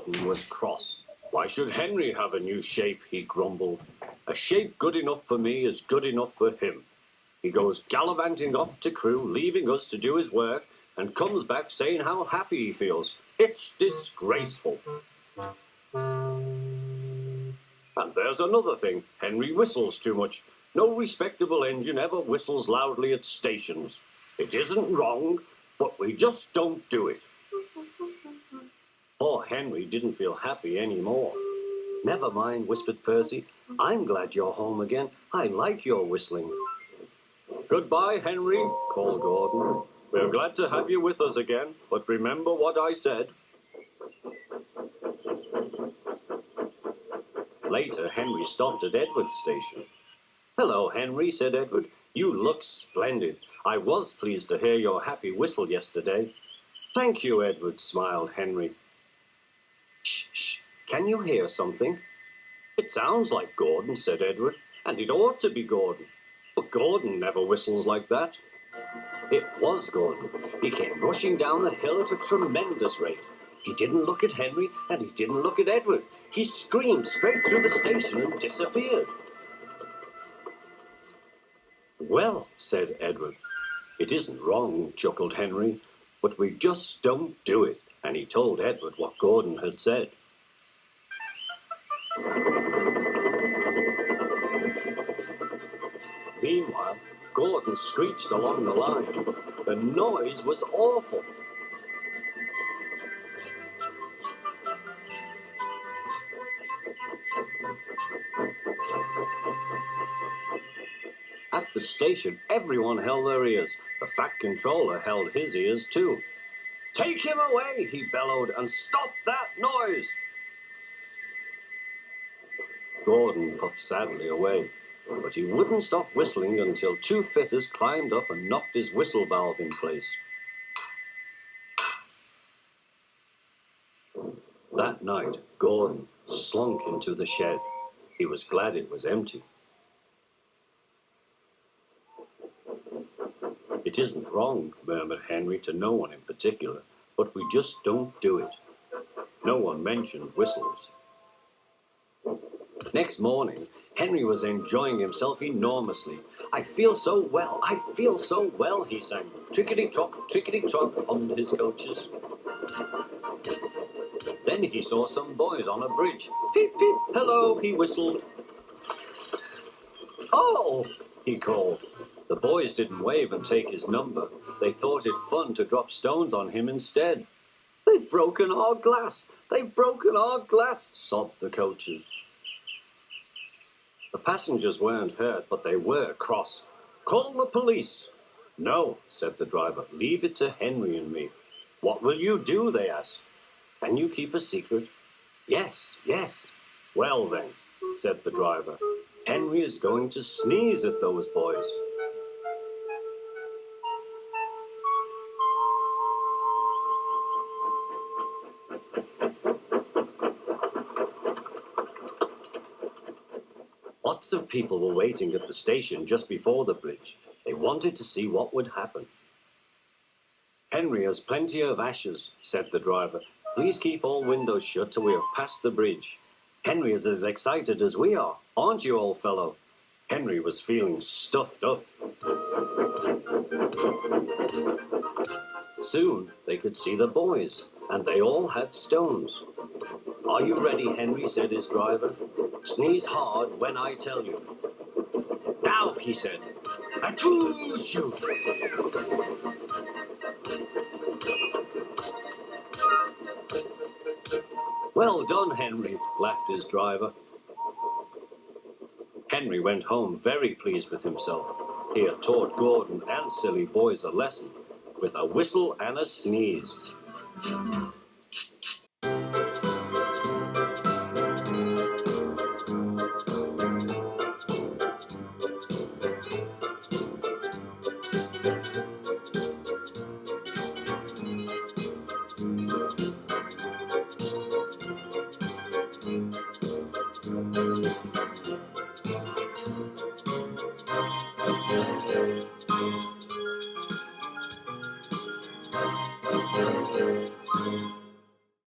Gordon was cross. Why should Henry have a new shape, he grumbled. A shape good enough for me is good enough for him. He goes gallivanting off to Crewe, leaving us to do his work, and comes back saying how happy he feels. It's disgraceful. And there's another thing. Henry whistles too much. No respectable engine ever whistles loudly at stations. It isn't wrong, but we just don't do it. Poor Henry didn't feel happy anymore. Never mind, whispered Percy. I'm glad you're home again. I like your whistling. Goodbye, Henry, called Gordon. We're glad to have you with us again, but remember what I said. Later, Henry stopped at Edward's station. Hello, Henry, said Edward. You look splendid. I was pleased to hear your happy whistle yesterday. Thank you, Edward, smiled Henry. Shh, shh, can you hear something? It sounds like Gordon, said Edward, and it ought to be Gordon. But Gordon never whistles like that. It was Gordon. He came rushing down the hill at a tremendous rate. He didn't look at Henry, and he didn't look at Edward. He screamed straight through the station and disappeared. Well, said Edward. It isn't wrong, chuckled Henry, but we just don't do it. And he told Edward what Gordon had said. Meanwhile, Gordon screeched along the line. The noise was awful. At the station, everyone held their ears. The Fat Controller held his ears too. Take him away, he bellowed, and stop that noise! Gordon puffed sadly away, but he wouldn't stop whistling until two fitters climbed up and knocked his whistle valve in place. That night, Gordon slunk into the shed. He was glad it was empty. It isn't wrong, murmured Henry to no one in particular, but we just don't do it. No one mentioned whistles. Next morning, Henry was enjoying himself enormously. I feel so well, he sang. Trickety-trot, hummed his coaches. Then he saw some boys on a bridge. Peep, peep, hello, he whistled. Oh, he called. The boys didn't wave and take his number. They thought it fun to drop stones on him instead. They've broken our glass, sobbed the coaches. The passengers weren't hurt, but they were cross. Call the police. No, said the driver. Leave it to Henry and me. What will you do, they asked. Can you keep a secret? Yes. Well then, said the driver. Henry is going to sneeze at those boys. Lots of people were waiting at the station just before the bridge. They wanted to see what would happen. Henry has plenty of ashes, said the driver. Please keep all windows shut till we have passed the bridge. Henry is as excited as we are, aren't you, old fellow? Henry was feeling stuffed up. Soon they could see the boys, and they all had stones. Are you ready, Henry, said his driver. Sneeze hard when I tell you. Now, he said. Achoo, shoo! Well done, Henry, laughed his driver. Henry went home very pleased with himself. He had taught Gordon and silly boys a lesson with a whistle and a sneeze.